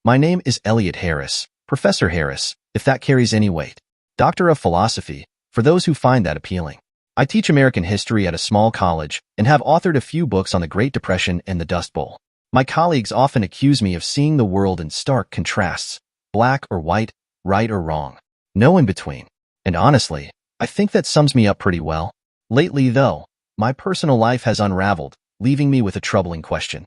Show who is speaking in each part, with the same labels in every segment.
Speaker 1: My name is Elliot Harris, Professor Harris, if that carries any weight. Doctor of Philosophy, for those who find that appealing. I teach American history at a small college and have authored a few books on the Great Depression and the Dust Bowl. My colleagues often accuse me of seeing the world in stark contrasts, black or white, right or wrong, no in between. And honestly, I think that sums me up pretty well. Lately, though, my personal life has unraveled, leaving me with a troubling question.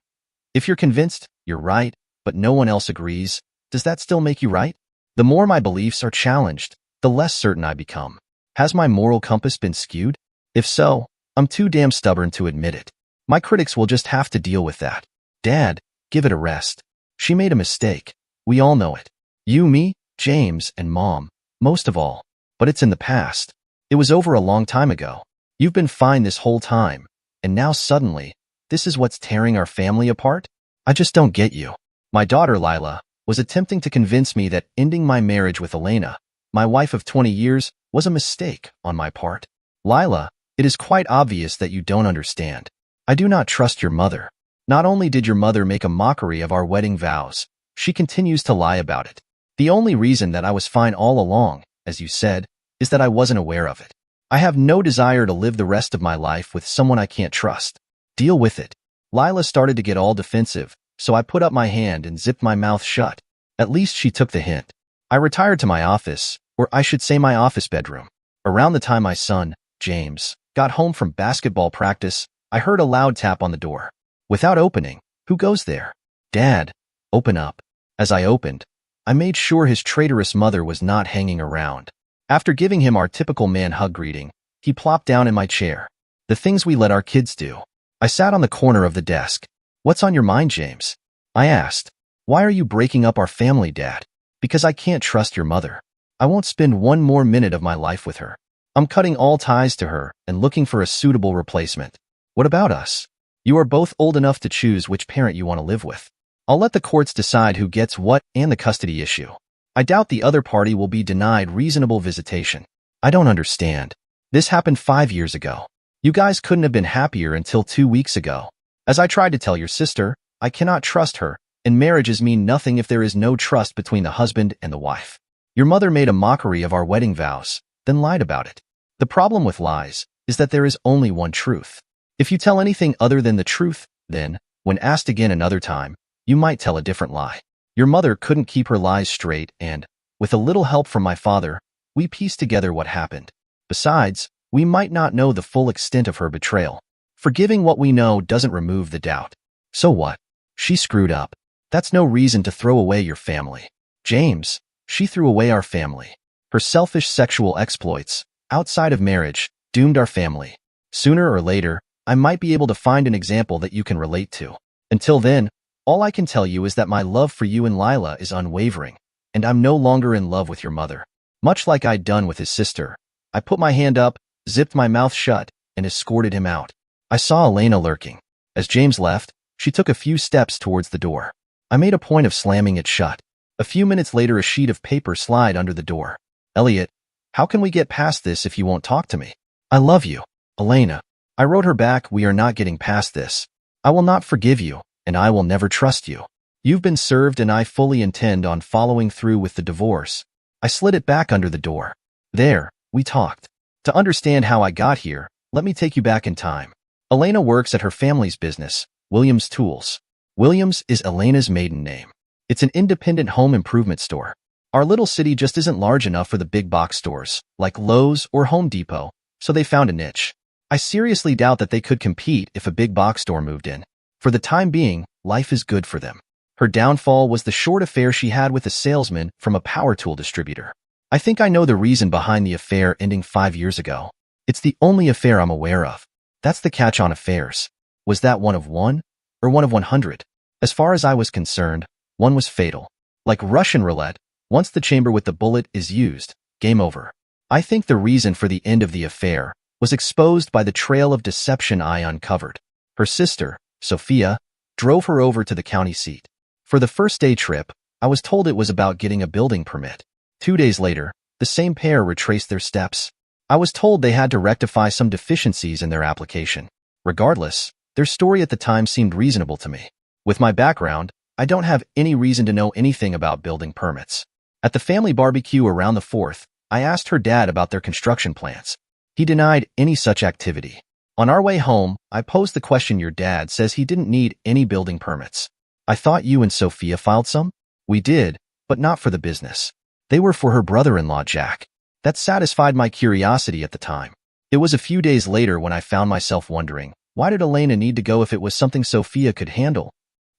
Speaker 1: If you're convinced you're right, but no one else agrees, does that still make you right? The more my beliefs are challenged, the less certain I become. Has my moral compass been skewed? If so, I'm too damn stubborn to admit it. My critics will just have to deal with that. Dad, give it a rest. She made a mistake. We all know it. You, me, James, and Mom, most of all. But it's in the past. It was over a long time ago. You've been fine this whole time, and now suddenly, this is what's tearing our family apart? I just don't get you. My daughter, Lila, was attempting to convince me that ending my marriage with Elena, my wife of 20 years, was a mistake on my part. Lila, it is quite obvious that you don't understand. I do not trust your mother. Not only did your mother make a mockery of our wedding vows, she continues to lie about it. The only reason that I was fine all along, as you said, is that I wasn't aware of it. I have no desire to live the rest of my life with someone I can't trust. Deal with it. Lila started to get all defensive, so I put up my hand and zipped my mouth shut. At least she took the hint. I retired to my office, or I should say my office bedroom. Around the time my son, James, got home from basketball practice, I heard a loud tap on the door. Without opening, who goes there? Dad, open up. As I opened, I made sure his traitorous mother was not hanging around. After giving him our typical man hug greeting, he plopped down in my chair. The things we let our kids do. I sat on the corner of the desk. What's on your mind, James? I asked. Why are you breaking up our family, Dad? Because I can't trust your mother. I won't spend one more minute of my life with her. I'm cutting all ties to her and looking for a suitable replacement. What about us? You are both old enough to choose which parent you want to live with. I'll let the courts decide who gets what and the custody issue. I doubt the other party will be denied reasonable visitation. I don't understand. This happened 5 years ago. You guys couldn't have been happier until 2 weeks ago. As I tried to tell your sister, I cannot trust her, and marriages mean nothing if there is no trust between the husband and the wife. Your mother made a mockery of our wedding vows, then lied about it. The problem with lies is that there is only one truth. If you tell anything other than the truth, then, when asked again another time, you might tell a different lie. Your mother couldn't keep her lies straight and, with a little help from my father, we pieced together what happened. Besides, we might not know the full extent of her betrayal. Forgiving what we know doesn't remove the doubt. So what? She screwed up. That's no reason to throw away your family. James, she threw away our family. Her selfish sexual exploits, outside of marriage, doomed our family. Sooner or later, I might be able to find an example that you can relate to. Until then, all I can tell you is that my love for you and Lila is unwavering, and I'm no longer in love with your mother. Much like I'd done with his sister, I put my hand up, zipped my mouth shut, and escorted him out. I saw Elena lurking. As James left, she took a few steps towards the door. I made a point of slamming it shut. A few minutes later, a sheet of paper slid under the door. Elliot, how can we get past this if you won't talk to me? I love you, Elena. I wrote her back, we are not getting past this. I will not forgive you, and I will never trust you. You've been served and I fully intend on following through with the divorce. I slid it back under the door. There, we talked. To understand how I got here, let me take you back in time. Elena works at her family's business, Williams Tools. Williams is Elena's maiden name. It's an independent home improvement store. Our little city just isn't large enough for the big box stores, like Lowe's or Home Depot, so they found a niche. I seriously doubt that they could compete if a big box store moved in. For the time being, life is good for them. Her downfall was the short affair she had with a salesman from a power tool distributor. I think I know the reason behind the affair ending 5 years ago. It's the only affair I'm aware of. That's the catch on affairs. Was that one of one, or one of 100? As far as I was concerned, one was fatal. Like Russian roulette, once the chamber with the bullet is used, game over. I think the reason for the end of the affair was exposed by the trail of deception I uncovered. Her sister, Sophia, drove her over to the county seat. For the first day trip, I was told it was about getting a building permit. 2 days later, the same pair retraced their steps. I was told they had to rectify some deficiencies in their application. Regardless, their story at the time seemed reasonable to me. With my background, I don't have any reason to know anything about building permits. At the family barbecue around the 4th, I asked her dad about their construction plans. He denied any such activity. On our way home, I posed the question your dad says he didn't need any building permits. I thought you and Sophia filed some? We did, but not for the business. They were for her brother-in-law, Jack. That satisfied my curiosity at the time. It was a few days later when I found myself wondering, why did Elena need to go if it was something Sophia could handle?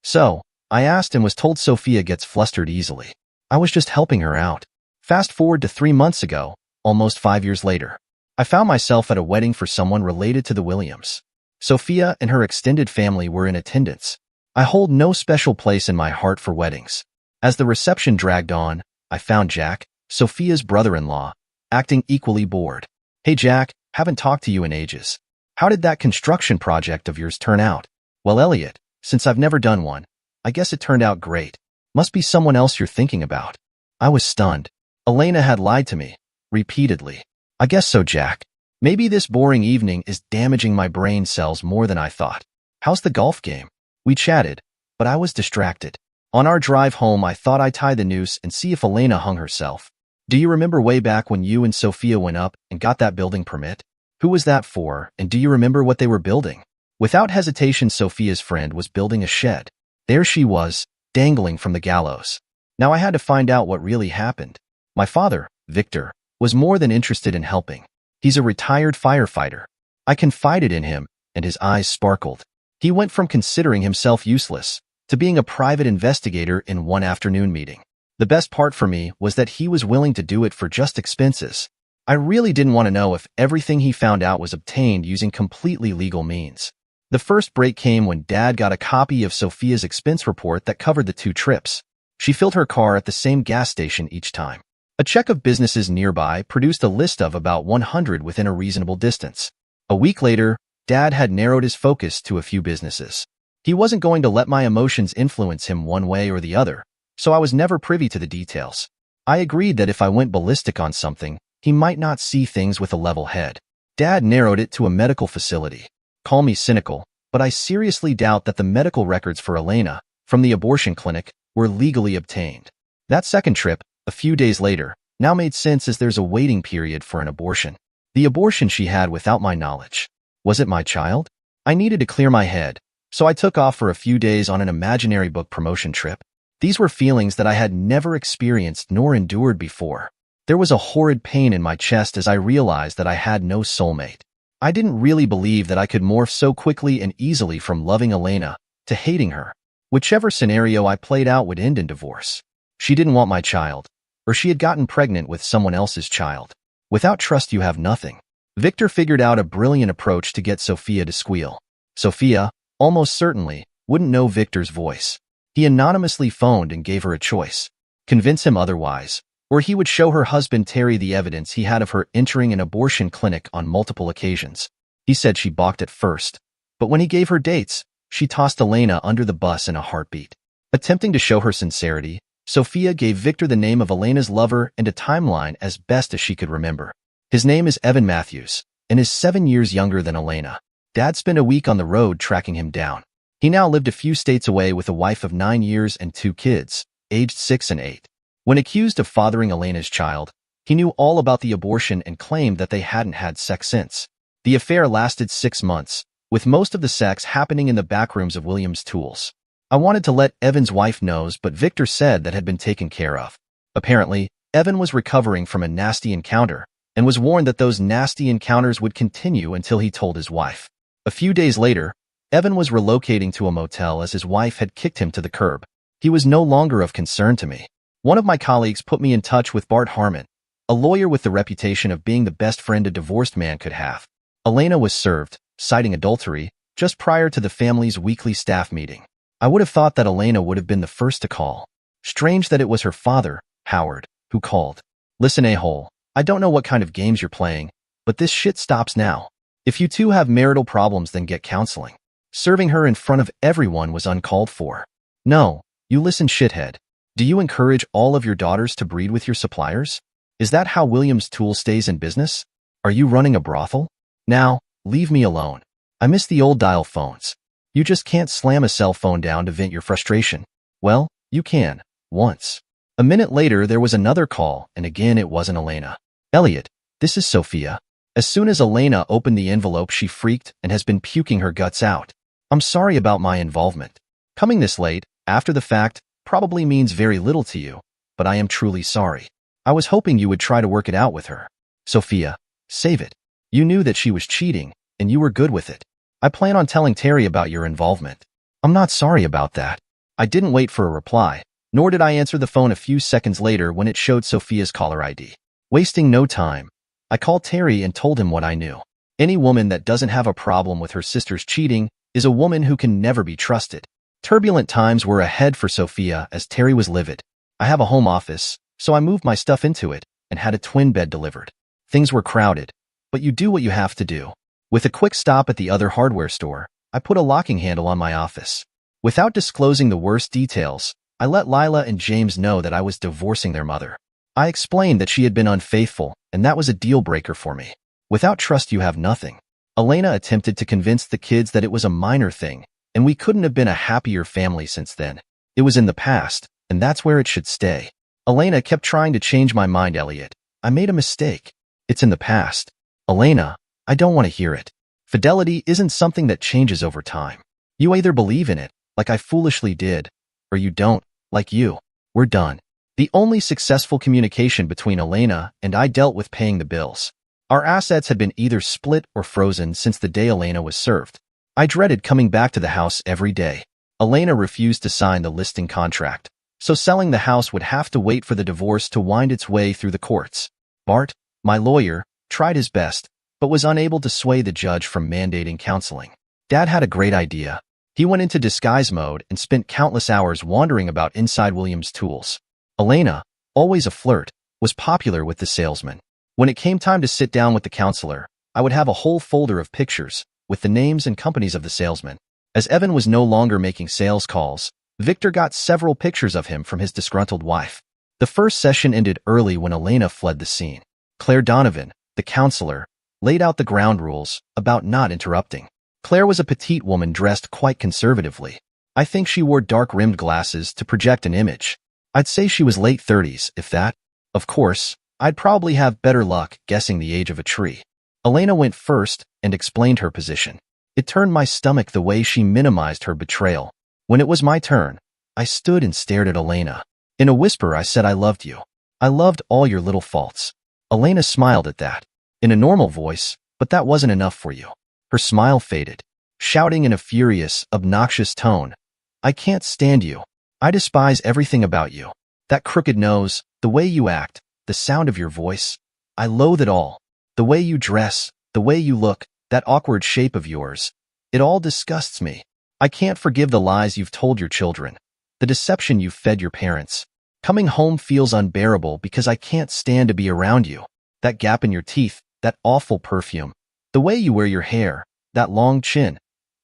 Speaker 1: So, I asked and was told Sophia gets flustered easily. I was just helping her out. Fast forward to 3 months ago, almost 5 years later. I found myself at a wedding for someone related to the Williams. Sophia and her extended family were in attendance. I hold no special place in my heart for weddings. As the reception dragged on, I found Jack, Sophia's brother-in-law, acting equally bored. Hey Jack, haven't talked to you in ages. How did that construction project of yours turn out? Well, Elliot, since I've never done one, I guess it turned out great. Must be someone else you're thinking about. I was stunned. Elena had lied to me, repeatedly. I guess so, Jack. Maybe this boring evening is damaging my brain cells more than I thought. How's the golf game? We chatted, but I was distracted. On our drive home, I thought I'd tie the noose and see if Elena hung herself. Do you remember way back when you and Sophia went up and got that building permit? Who was that for, and do you remember what they were building? Without hesitation, Sophia's friend was building a shed. There she was, dangling from the gallows. Now I had to find out what really happened. My father, Victor, was more than interested in helping. He's a retired firefighter. I confided in him, and his eyes sparkled. He went from considering himself useless to being a private investigator in one afternoon meeting. The best part for me was that he was willing to do it for just expenses. I really didn't want to know if everything he found out was obtained using completely legal means. The first break came when Dad got a copy of Sophia's expense report that covered the 2 trips. She filled her car at the same gas station each time. A check of businesses nearby produced a list of about 100 within a reasonable distance. A week later, Dad had narrowed his focus to a few businesses. He wasn't going to let my emotions influence him one way or the other, so I was never privy to the details. I agreed that if I went ballistic on something, he might not see things with a level head. Dad narrowed it to a medical facility. Call me cynical, but I seriously doubt that the medical records for Elena, from the abortion clinic, were legally obtained. That second trip, a few days later, now made sense as there's a waiting period for an abortion. The abortion she had without my knowledge. Was it my child? I needed to clear my head, so I took off for a few days on an imaginary book promotion trip. These were feelings that I had never experienced nor endured before. There was a horrid pain in my chest as I realized that I had no soulmate. I didn't really believe that I could morph so quickly and easily from loving Elena to hating her. Whichever scenario I played out would end in divorce. She didn't want my child, or she had gotten pregnant with someone else's child. Without trust, you have nothing. Victor figured out a brilliant approach to get Sophia to squeal. Sophia, almost certainly, wouldn't know Victor's voice. He anonymously phoned and gave her a choice. Convince him otherwise, or he would show her husband Terry the evidence he had of her entering an abortion clinic on multiple occasions. He said she balked at first, but when he gave her dates, she tossed Elena under the bus in a heartbeat. Attempting to show her sincerity, Sophia gave Victor the name of Elena's lover and a timeline as best as she could remember. His name is Evan Matthews, and is 7 years younger than Elena. Dad spent a week on the road tracking him down. He now lived a few states away with a wife of 9 years and 2 kids, aged 6 and 8. When accused of fathering Elena's child, he knew all about the abortion and claimed that they hadn't had sex since. The affair lasted 6 months, with most of the sex happening in the backrooms of Williams' Tools. I wanted to let Evan's wife know, but Victor said that had been taken care of. Apparently, Evan was recovering from a nasty encounter and was warned that those nasty encounters would continue until he told his wife. A few days later, Evan was relocating to a motel as his wife had kicked him to the curb. He was no longer of concern to me. One of my colleagues put me in touch with Bart Harmon, a lawyer with the reputation of being the best friend a divorced man could have. Elena was served, citing adultery, just prior to the family's weekly staff meeting. I would have thought that Elena would have been the first to call. Strange that it was her father, Howard, who called. Listen, a-hole, I don't know what kind of games you're playing, but this shit stops now. If you two have marital problems, then get counseling. Serving her in front of everyone was uncalled for. No, you listen, shithead. Do you encourage all of your daughters to breed with your suppliers? Is that how Williams' Tool stays in business? Are you running a brothel? Now, leave me alone. I miss the old dial phones. You just can't slam a cell phone down to vent your frustration. Well, you can. Once. A minute later, there was another call, and again it wasn't Elena. Elliot, this is Sophia. As soon as Elena opened the envelope, she freaked and has been puking her guts out. I'm sorry about my involvement. Coming this late, after the fact, probably means very little to you, but I am truly sorry. I was hoping you would try to work it out with her. Sophia, save it. You knew that she was cheating, and you were good with it. I plan on telling Terry about your involvement. I'm not sorry about that. I didn't wait for a reply, nor did I answer the phone a few seconds later when it showed Sophia's caller ID. Wasting no time, I called Terry and told him what I knew. Any woman that doesn't have a problem with her sister's cheating is a woman who can never be trusted. Turbulent times were ahead for Sophia as Terry was livid. I have a home office, so I moved my stuff into it and had a twin bed delivered. Things were crowded, but you do what you have to do. With a quick stop at the other hardware store, I put a locking handle on my office. Without disclosing the worst details, I let Lila and James know that I was divorcing their mother. I explained that she had been unfaithful, and that was a deal breaker for me. Without trust, you have nothing. Elena attempted to convince the kids that it was a minor thing, and we couldn't have been a happier family since then. It was in the past, and that's where it should stay. Elena kept trying to change my mind, Elliot. I made a mistake. It's in the past. Elena, I don't want to hear it. Fidelity isn't something that changes over time. You either believe in it, like I foolishly did, or you don't, like you. We're done. The only successful communication between Elena and I dealt with paying the bills. Our assets had been either split or frozen since the day Elena was served. I dreaded coming back to the house every day. Elena refused to sign the listing contract, so selling the house would have to wait for the divorce to wind its way through the courts. Bart, my lawyer, tried his best, but was unable to sway the judge from mandating counseling. Dad had a great idea. He went into disguise mode and spent countless hours wandering about inside Williams' tools. Elena, always a flirt, was popular with the salesman. When it came time to sit down with the counselor, I would have a whole folder of pictures with the names and companies of the salesman. As Evan was no longer making sales calls, Victor got several pictures of him from his disgruntled wife. The first session ended early when Elena fled the scene. Claire Donovan, the counselor, laid out the ground rules about not interrupting. Claire was a petite woman dressed quite conservatively. I think she wore dark-rimmed glasses to project an image. I'd say she was late 30s, if that. Of course, I'd probably have better luck guessing the age of a tree. Elena went first and explained her position. It turned my stomach the way she minimized her betrayal. When it was my turn, I stood and stared at Elena. In a whisper, I said I loved you. I loved all your little faults. Elena smiled at that. In a normal voice, but that wasn't enough for you. Her smile faded, shouting in a furious, obnoxious tone, I can't stand you. I despise everything about you. That crooked nose, the way you act, the sound of your voice. I loathe it all. The way you dress, the way you look, that awkward shape of yours. It all disgusts me. I can't forgive the lies you've told your children, the deception you've fed your parents. Coming home feels unbearable because I can't stand to be around you. That gap in your teeth, that awful perfume, the way you wear your hair, that long chin.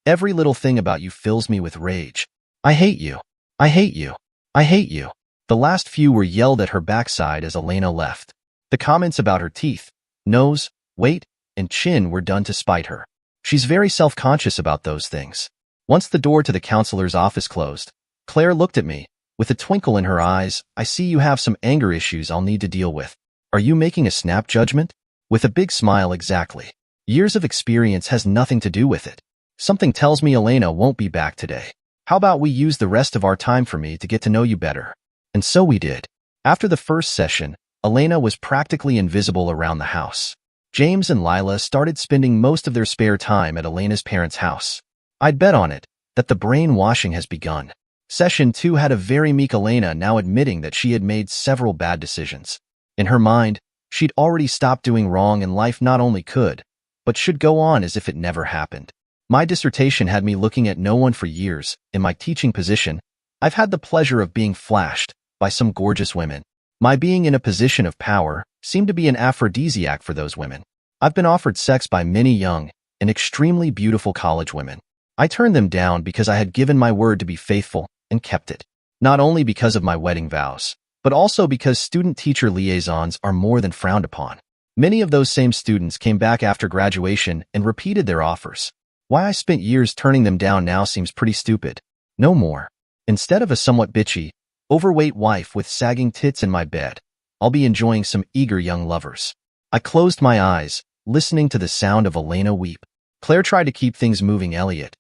Speaker 1: Every little thing about you fills me with rage. I hate you. I hate you. I hate you. The last few were yelled at her backside as Elena left. The comments about her teeth, nose, weight, and chin were done to spite her. She's very self-conscious about those things. Once the door to the counselor's office closed, Claire looked at me. With a twinkle in her eyes, I see you have some anger issues I'll need to deal with. Are you making a snap judgment? With a big smile, exactly. Years of experience has nothing to do with it. Something tells me Elena won't be back today. How about we use the rest of our time for me to get to know you better? And so we did. After the first session, Elena was practically invisible around the house. James and Lila started spending most of their spare time at Elena's parents' house. I'd bet on it that the brainwashing has begun. Session 2 had a very meek Elena now admitting that she had made several bad decisions. In her mind, she'd already stopped doing wrong and life not only could, but should go on as if it never happened. My dissertation had me looking at no one for years. In my teaching position, I've had the pleasure of being flashed by some gorgeous women. My being in a position of power seemed to be an aphrodisiac for those women. I've been offered sex by many young and extremely beautiful college women. I turned them down because I had given my word to be faithful and kept it. Not only because of my wedding vows, but also because student-teacher liaisons are more than frowned upon. Many of those same students came back after graduation and repeated their offers. Why I spent years turning them down now seems pretty stupid. No more. Instead of a somewhat bitchy, overweight wife with sagging tits in my bed, I'll be enjoying some eager young lovers. I closed my eyes, listening to the sound of Elena weep. Claire tried to keep things moving. Elliot,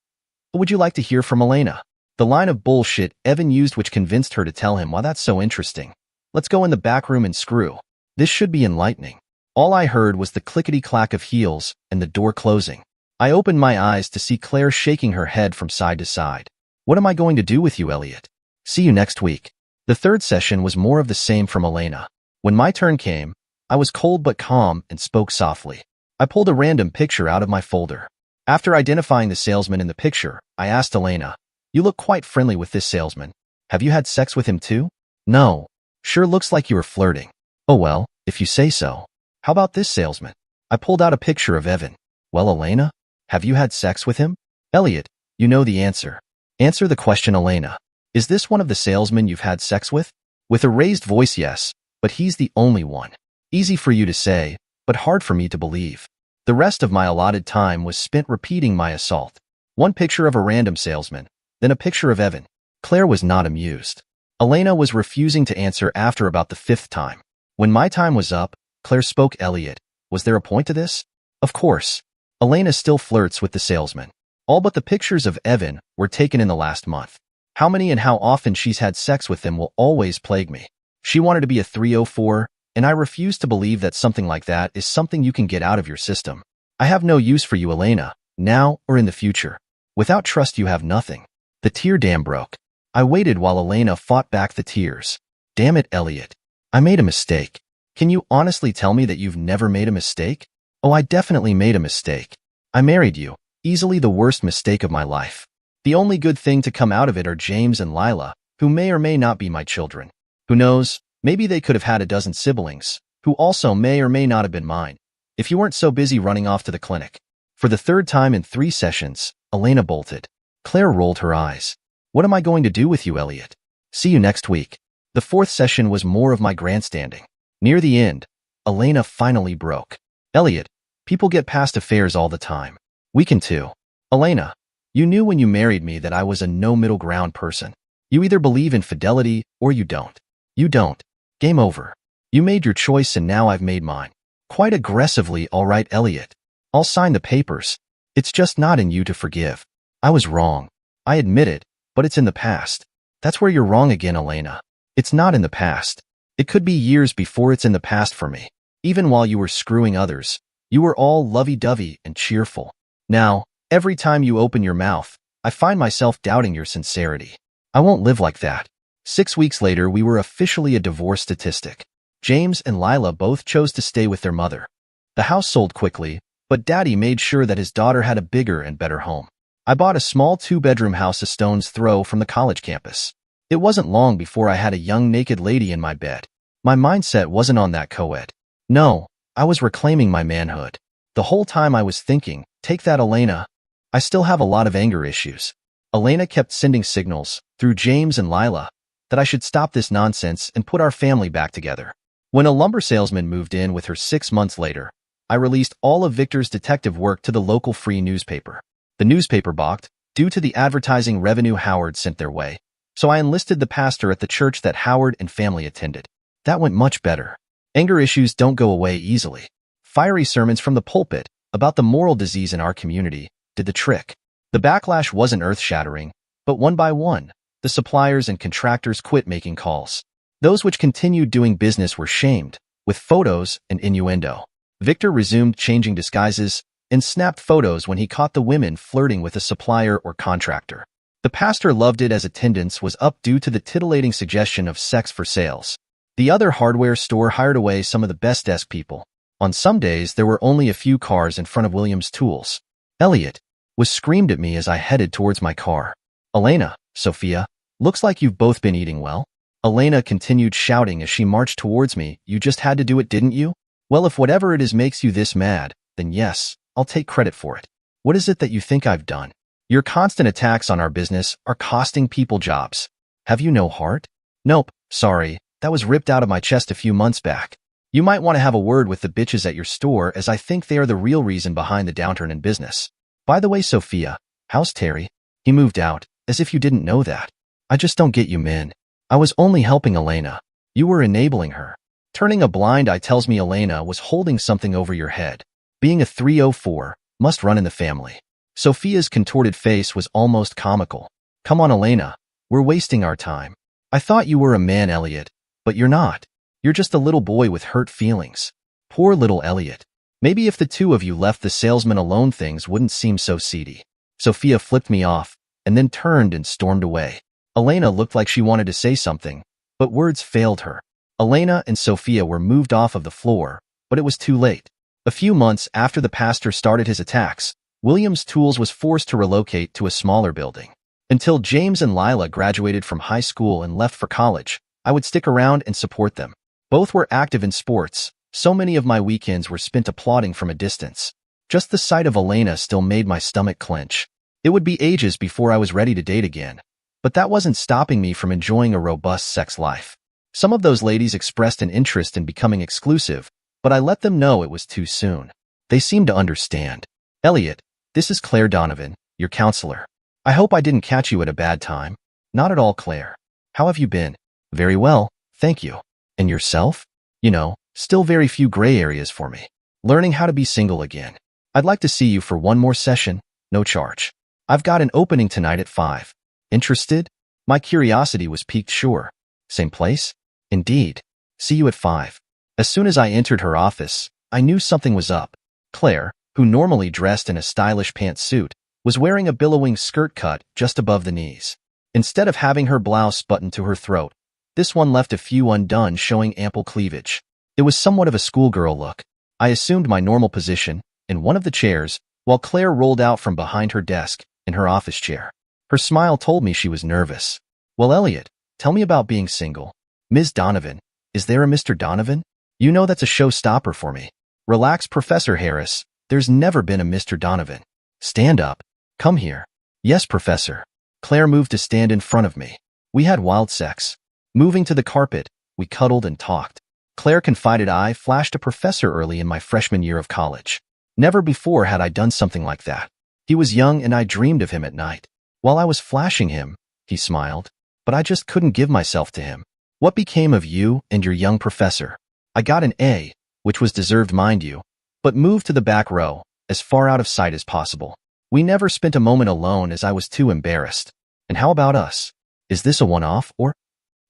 Speaker 1: what would you like to hear from Elena? The line of bullshit Evan used which convinced her to tell him, "Why, that's so interesting. Let's go in the back room and screw. This should be enlightening." All I heard was the clickety-clack of heels and the door closing. I opened my eyes to see Claire shaking her head from side to side. "What am I going to do with you, Elliot? See you next week." The third session was more of the same from Elena. When my turn came, I was cold but calm and spoke softly. I pulled a random picture out of my folder. After identifying the salesman in the picture, I asked Elena, "You look quite friendly with this salesman. Have you had sex with him too?" "No. Sure looks like you were flirting." "Oh well, if you say so. How about this salesman?" I pulled out a picture of Evan. "Well, Elena, have you had sex with him?" "Elliot, you know the answer. Answer the question, Elena. Is this one of the salesmen you've had sex with?" With a raised voice, "Yes, but he's the only one." Easy for you to say, but hard for me to believe. The rest of my allotted time was spent repeating my assault. One picture of a random salesman, then a picture of Evan. Claire was not amused. Elena was refusing to answer after about the fifth time. When my time was up, Claire spoke. "Elliot, was there a point to this?" "Of course. Elena still flirts with the salesman. All but the pictures of Evan were taken in the last month. How many and how often she's had sex with him will always plague me. She wanted to be a 304, and I refuse to believe that something like that is something you can get out of your system. I have no use for you, Elena, now or in the future. Without trust you have nothing." The tear dam broke. I waited while Elena fought back the tears. "Damn it, Elliot. I made a mistake. Can you honestly tell me that you've never made a mistake?" "Oh, I definitely made a mistake. I married you. Easily the worst mistake of my life. The only good thing to come out of it are James and Lila, who may or may not be my children. Who knows, maybe they could have had a dozen siblings, who also may or may not have been mine, if you weren't so busy running off to the clinic." For the third time in 3 sessions, Elena bolted. Claire rolled her eyes. "What am I going to do with you, Elliot? See you next week." The fourth session was more of my grandstanding. Near the end, Elena finally broke. "Elliot, people get past affairs all the time. We can too. Elena, you knew when you married me that I was a no middle ground person. You either believe in fidelity or you don't. You don't. Game over. You made your choice and now I've made mine." Quite aggressively, "All right, Elliot. I'll sign the papers. It's just not in you to forgive. I was wrong. I admit it, but it's in the past." "That's where you're wrong again, Elena. It's not in the past. It could be years before it's in the past for me. Even while you were screwing others, you were all lovey-dovey and cheerful. Now, every time you open your mouth, I find myself doubting your sincerity. I won't live like that." 6 weeks later, we were officially a divorce statistic. James and Lila both chose to stay with their mother. The house sold quickly, but Daddy made sure that his daughter had a bigger and better home. I bought a small 2-bedroom house a stone's throw from the college campus. It wasn't long before I had a young naked lady in my bed. My mindset wasn't on that co-ed. No, I was reclaiming my manhood. The whole time I was thinking, take that, Elena. I still have a lot of anger issues. Elena kept sending signals, through James and Lila, that I should stop this nonsense and put our family back together. When a lumber salesman moved in with her 6 months later, I released all of Victor's detective work to the local free newspaper. The newspaper balked, due to the advertising revenue Howard sent their way, so I enlisted the pastor at the church that Howard and family attended. That went much better. Anger issues don't go away easily. Fiery sermons from the pulpit about the moral disease in our community did the trick. The backlash wasn't earth-shattering, but one by one, the suppliers and contractors quit making calls. Those which continued doing business were shamed, with photos and innuendo. Victor resumed changing disguises and snapped photos when he caught the women flirting with a supplier or contractor. The pastor loved it as attendance was up due to the titillating suggestion of sex for sales. The other hardware store hired away some of the best desk people. On some days, there were only a few cars in front of Williams' Tools. "Elliot," was screamed at me as I headed towards my car. "Elena, Sophia, looks like you've both been eating well." Elena continued shouting as she marched towards me. "You just had to do it, didn't you? Well, if whatever it is makes you this mad, then yes, I'll take credit for it. What is it that you think I've done? Your constant attacks on our business are costing people jobs. Have you no heart?" "Nope, sorry, that was ripped out of my chest a few months back. You might want to have a word with the bitches at your store, as I think they are the real reason behind the downturn in business. By the way, Sophia, how's Terry? He moved out, as if you didn't know that." I just don't get you, Min. I was only helping Elena. You were enabling her. Turning a blind eye tells me Elena was holding something over your head. Being a 304 must run in the family. Sophia's contorted face was almost comical. Come on, Elena. We're wasting our time. I thought you were a man, Elliot, but you're not. You're just a little boy with hurt feelings. Poor little Elliot. Maybe if the two of you left the salesman alone, things wouldn't seem so seedy. Sophia flipped me off and then turned and stormed away. Elena looked like she wanted to say something, but words failed her. Elena and Sophia were moved off of the floor, but it was too late. A few months after the pastor started his attacks, Williams Tools was forced to relocate to a smaller building. Until James and Lila graduated from high school and left for college, I would stick around and support them. Both were active in sports, so many of my weekends were spent applauding from a distance. Just the sight of Elena still made my stomach clench. It would be ages before I was ready to date again, but that wasn't stopping me from enjoying a robust sex life. Some of those ladies expressed an interest in becoming exclusive, but I let them know it was too soon. They seemed to understand. Elliot, this is Claire Donovan, your counselor. I hope I didn't catch you at a bad time. Not at all, Claire. How have you been? Very well, thank you. And yourself? You know, still very few gray areas for me. Learning how to be single again. I'd like to see you for one more session, no charge. I've got an opening tonight at 5. Interested? My curiosity was piqued, sure. Same place? Indeed. See you at 5. As soon as I entered her office, I knew something was up. Claire, who normally dressed in a stylish pantsuit, was wearing a billowing skirt cut just above the knees. Instead of having her blouse buttoned to her throat, this one left a few undone, showing ample cleavage. It was somewhat of a schoolgirl look. I assumed my normal position in one of the chairs, while Claire rolled out from behind her desk in her office chair. Her smile told me she was nervous. Well, Elliot, tell me about being single. Ms. Donovan, is there a Mr. Donovan? You know that's a showstopper for me. Relax, Professor Harris. There's never been a Mr. Donovan. Stand up. Come here. Yes, Professor. Claire moved to stand in front of me. We had wild sex. Moving to the carpet, we cuddled and talked. Claire confided I flashed a professor early in my freshman year of college. Never before had I done something like that. He was young and I dreamed of him at night. While I was flashing him, he smiled, but I just couldn't give myself to him. What became of you and your young professor? I got an A, which was deserved, mind you, but moved to the back row, as far out of sight as possible. We never spent a moment alone as I was too embarrassed. And how about us? Is this a one-off, or?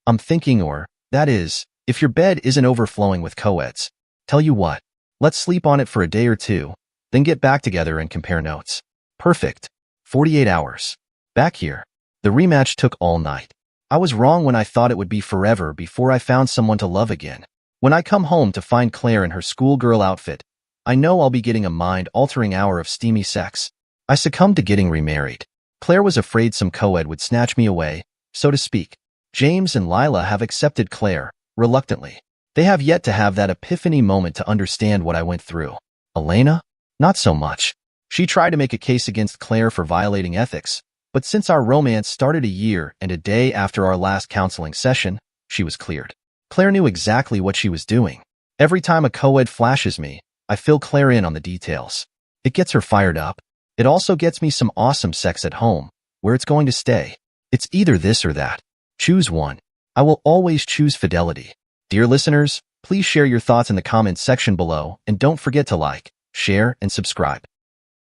Speaker 1: I'm thinking, or, that is, if your bed isn't overflowing with co-eds. Tell you what, let's sleep on it for a day or two, then get back together and compare notes. Perfect. 48 hours. Back here. The rematch took all night. I was wrong when I thought it would be forever before I found someone to love again. When I come home to find Claire in her schoolgirl outfit, I know I'll be getting a mind-altering hour of steamy sex. I succumbed to getting remarried. Claire was afraid some co-ed would snatch me away, so to speak. James and Lila have accepted Claire, reluctantly. They have yet to have that epiphany moment to understand what I went through. Elena? Not so much. She tried to make a case against Claire for violating ethics, but since our romance started a year and a day after our last counseling session, she was cleared. Claire knew exactly what she was doing. Every time a co-ed flashes me, I fill Claire in on the details. It gets her fired up. It also gets me some awesome sex at home, where it's going to stay. It's either this or that. Choose one. I will always choose fidelity. Dear listeners, please share your thoughts in the comments section below and don't forget to like, share, and subscribe.